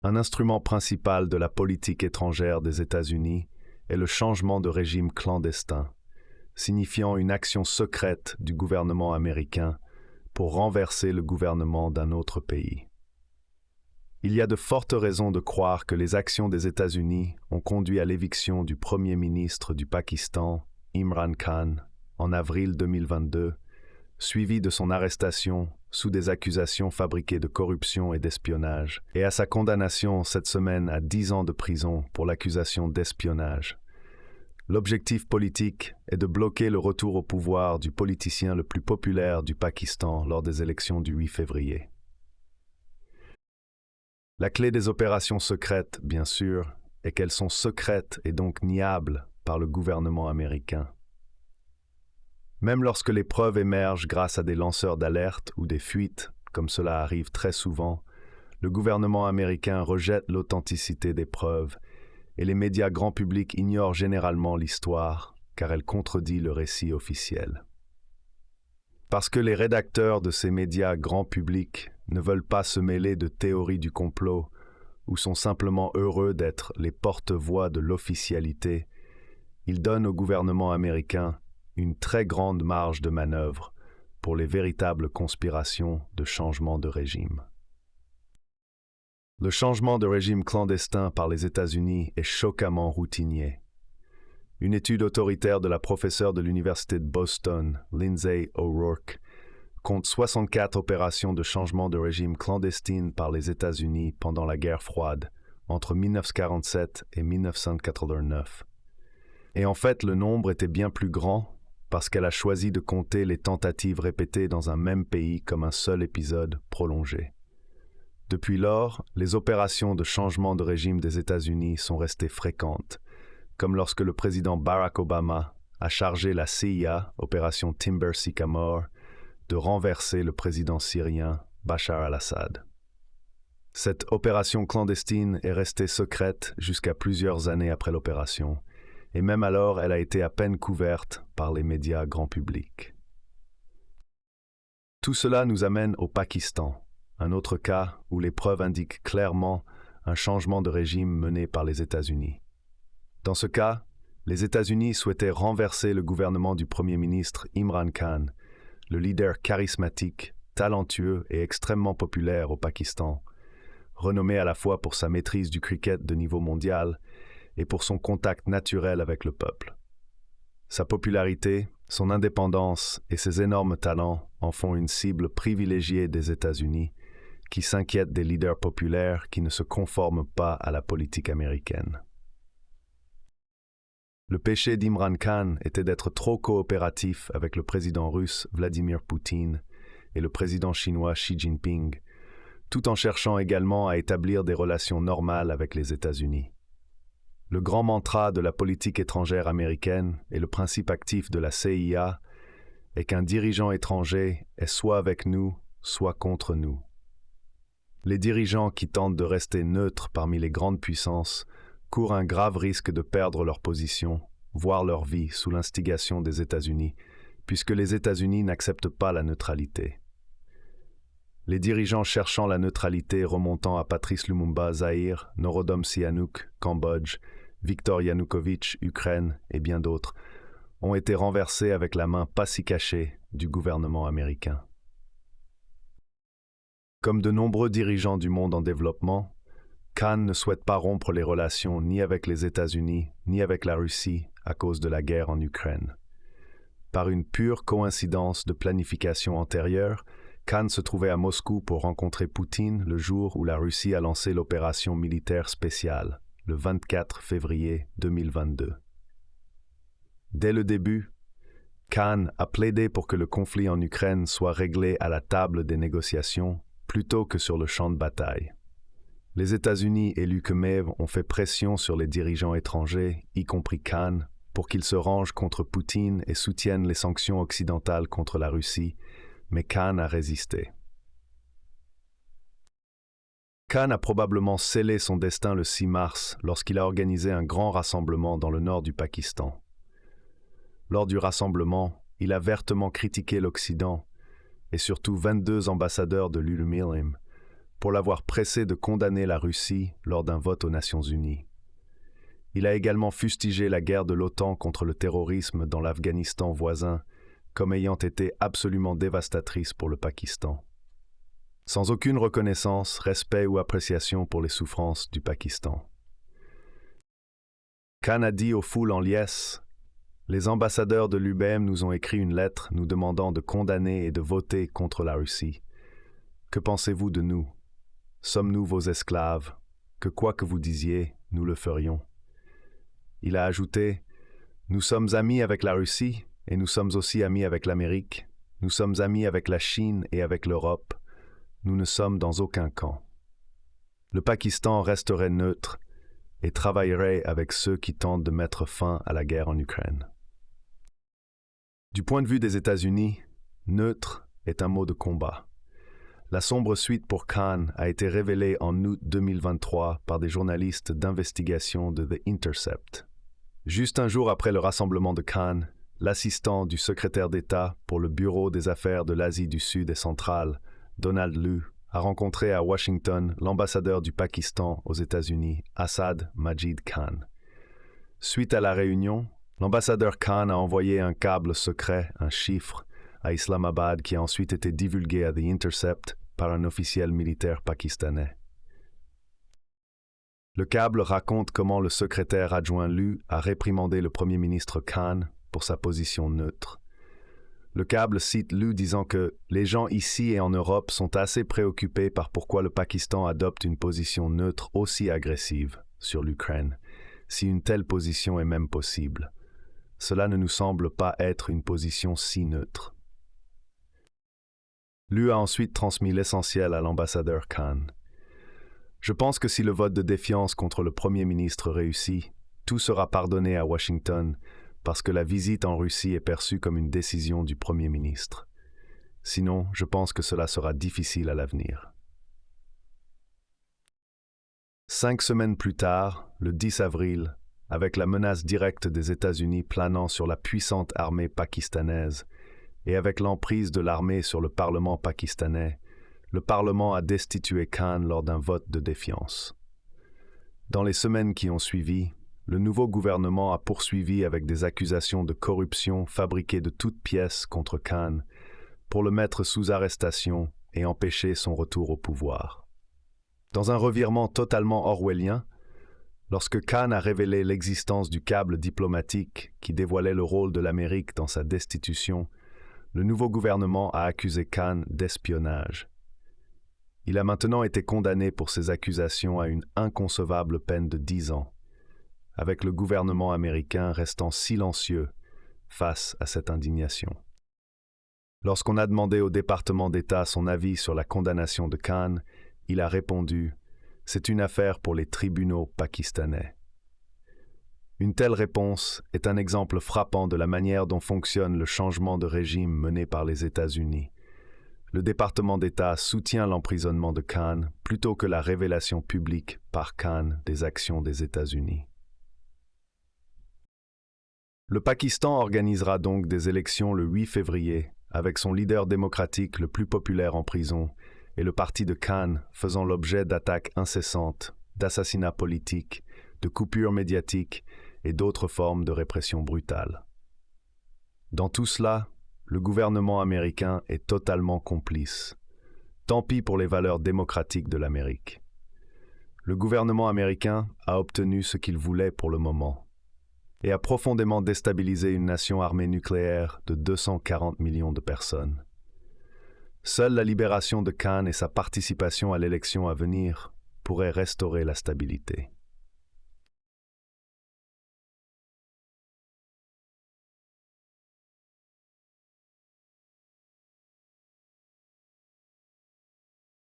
Un instrument principal de la politique étrangère des États-Unis est le changement de régime clandestin, signifiant une action secrète du gouvernement américain pour renverser le gouvernement d'un autre pays. Il y a de fortes raisons de croire que les actions des États-Unis ont conduit à l'éviction du Premier ministre du Pakistan, Imran Khan, en avril 2022, suivi de son arrestation sous des accusations fabriquées de corruption et d'espionnage, et à sa condamnation cette semaine à 10 ans de prison pour l'accusation d'espionnage. L'objectif politique est de bloquer le retour au pouvoir du politicien le plus populaire du Pakistan lors des élections du 8 février. La clé des opérations secrètes, bien sûr, est qu'elles sont secrètes et donc niables par le gouvernement américain. Même lorsque les preuves émergent grâce à des lanceurs d'alerte ou des fuites, comme cela arrive très souvent, le gouvernement américain rejette l'authenticité des preuves et les médias grand public ignorent généralement l'histoire, car elle contredit le récit officiel. Parce que les rédacteurs de ces médias grand public ne veulent pas se mêler de théories du complot ou sont simplement heureux d'être les porte-voix de l'officialité, ils donnent au gouvernement américain une très grande marge de manœuvre pour les véritables conspirations de changement de régime. Le changement de régime clandestin par les États-Unis est choquamment routinier. Une étude autoritaire de la professeure de l'Université de Boston, Lindsay O'Rourke, compte 64 opérations de changement de régime clandestines par les États-Unis pendant la guerre froide, entre 1947 et 1989. Et en fait, le nombre était bien plus grand parce qu'elle a choisi de compter les tentatives répétées dans un même pays comme un seul épisode prolongé. Depuis lors, les opérations de changement de régime des États-Unis sont restées fréquentes, comme lorsque le président Barack Obama a chargé la CIA, opération Timber Sycamore, de renverser le président syrien Bachar al-Assad. Cette opération clandestine est restée secrète jusqu'à plusieurs années après l'opération, et même alors elle a été à peine couverte par les médias grand public. Tout cela nous amène au Pakistan, un autre cas où les preuves indiquent clairement un changement de régime mené par les États-Unis. Dans ce cas, les États-Unis souhaitaient renverser le gouvernement du Premier ministre Imran Khan, le leader charismatique, talentueux et extrêmement populaire au Pakistan, renommé à la fois pour sa maîtrise du cricket de niveau mondial et pour son contact naturel avec le peuple. Sa popularité, son indépendance et ses énormes talents en font une cible privilégiée des États-Unis, qui s'inquiètent des leaders populaires qui ne se conforment pas à la politique américaine. Le péché d'Imran Khan était d'être trop coopératif avec le président russe Vladimir Poutine et le président chinois Xi Jinping, tout en cherchant également à établir des relations normales avec les États-Unis. Le grand mantra de la politique étrangère américaine et le principe actif de la CIA est qu'un dirigeant étranger est soit avec nous, soit contre nous. Les dirigeants qui tentent de rester neutres parmi les grandes puissances courent un grave risque de perdre leur position, voire leur vie, sous l'instigation des États-Unis, puisque les États-Unis n'acceptent pas la neutralité. Les dirigeants cherchant la neutralité remontant à Patrice Lumumba, Zaïre, Norodom Sihanouk, Cambodge, Viktor Yanukovych, Ukraine et bien d'autres, ont été renversés avec la main pas si cachée du gouvernement américain. Comme de nombreux dirigeants du monde en développement, Khan ne souhaite pas rompre les relations ni avec les États-Unis ni avec la Russie à cause de la guerre en Ukraine. Par une pure coïncidence de planification antérieure, Khan se trouvait à Moscou pour rencontrer Poutine le jour où la Russie a lancé l'opération militaire spéciale, le 24 février 2022. Dès le début, Khan a plaidé pour que le conflit en Ukraine soit réglé à la table des négociations plutôt que sur le champ de bataille. Les États-Unis et l'UQMEV ont fait pression sur les dirigeants étrangers, y compris Khan, pour qu'ils se rangent contre Poutine et soutiennent les sanctions occidentales contre la Russie, mais Khan a résisté. Khan a probablement scellé son destin le 6 mars lorsqu'il a organisé un grand rassemblement dans le nord du Pakistan. Lors du rassemblement, il a vertement critiqué l'Occident et surtout 22 ambassadeurs de l'ULMILIM pour l'avoir pressé de condamner la Russie lors d'un vote aux Nations Unies. Il a également fustigé la guerre de l'OTAN contre le terrorisme dans l'Afghanistan voisin comme ayant été absolument dévastatrice pour le Pakistan. Sans aucune reconnaissance, respect ou appréciation pour les souffrances du Pakistan. Khan a dit aux foules en liesse: « Les ambassadeurs de l'UBM nous ont écrit une lettre nous demandant de condamner et de voter contre la Russie. Que pensez-vous de nous? Sommes-nous vos esclaves? Que quoi que vous disiez, nous le ferions. » Il a ajouté: « Nous sommes amis avec la Russie et nous sommes aussi amis avec l'Amérique. Nous sommes amis avec la Chine et avec l'Europe. Nous ne sommes dans aucun camp. Le Pakistan resterait neutre et travaillerait avec ceux qui tentent de mettre fin à la guerre en Ukraine. » Du point de vue des États-Unis, neutre est un mot de combat. La sombre suite pour Khan a été révélée en août 2023 par des journalistes d'investigation de The Intercept. Juste un jour après le rassemblement de Khan, l'assistant du secrétaire d'État pour le Bureau des Affaires de l'Asie du Sud et centrale, Donald Lu, a rencontré à Washington l'ambassadeur du Pakistan aux États-Unis, Asad Majid Khan. Suite à la réunion, l'ambassadeur Khan a envoyé un câble secret, un chiffre, à Islamabad qui a ensuite été divulgué à The Intercept par un officiel militaire pakistanais. Le câble raconte comment le secrétaire adjoint Lu a réprimandé le Premier ministre Khan pour sa position neutre. Le câble cite Lu disant que « les gens ici et en Europe sont assez préoccupés par pourquoi le Pakistan adopte une position neutre aussi agressive sur l'Ukraine, si une telle position est même possible. Cela ne nous semble pas être une position si neutre. » Lu a ensuite transmis l'essentiel à l'ambassadeur Khan. Je pense que si le vote de défiance contre le Premier ministre réussit, tout sera pardonné à Washington parce que la visite en Russie est perçue comme une décision du Premier ministre. Sinon, je pense que cela sera difficile à l'avenir. 5 semaines plus tard, le 10 avril, avec la menace directe des États-Unis planant sur la puissante armée pakistanaise et avec l'emprise de l'armée sur le Parlement pakistanais, le Parlement a destitué Khan lors d'un vote de défiance. Dans les semaines qui ont suivi, le nouveau gouvernement a poursuivi avec des accusations de corruption fabriquées de toutes pièces contre Khan pour le mettre sous arrestation et empêcher son retour au pouvoir. Dans un revirement totalement orwellien, lorsque Khan a révélé l'existence du câble diplomatique qui dévoilait le rôle de l'Amérique dans sa destitution, le nouveau gouvernement a accusé Khan d'espionnage. Il a maintenant été condamné pour ces accusations à une inconcevable peine de 10 ans, avec le gouvernement américain restant silencieux face à cette indignation. Lorsqu'on a demandé au département d'État son avis sur la condamnation de Khan, il a répondu « C'est une affaire pour les tribunaux pakistanais ». Une telle réponse est un exemple frappant de la manière dont fonctionne le changement de régime mené par les États-Unis. Le département d'État soutient l'emprisonnement de Khan plutôt que la révélation publique par Khan des actions des États-Unis. Le Pakistan organisera donc des élections le 8 février, avec son leader démocratique le plus populaire en prison et le parti de Khan faisant l'objet d'attaques incessantes, d'assassinats politiques, de coupures médiatiques et d'autres formes de répression brutale. Dans tout cela, le gouvernement américain est totalement complice. Tant pis pour les valeurs démocratiques de l'Amérique. Le gouvernement américain a obtenu ce qu'il voulait pour le moment et a profondément déstabilisé une nation armée nucléaire de 240 millions de personnes. Seule la libération de Khan et sa participation à l'élection à venir pourraient restaurer la stabilité.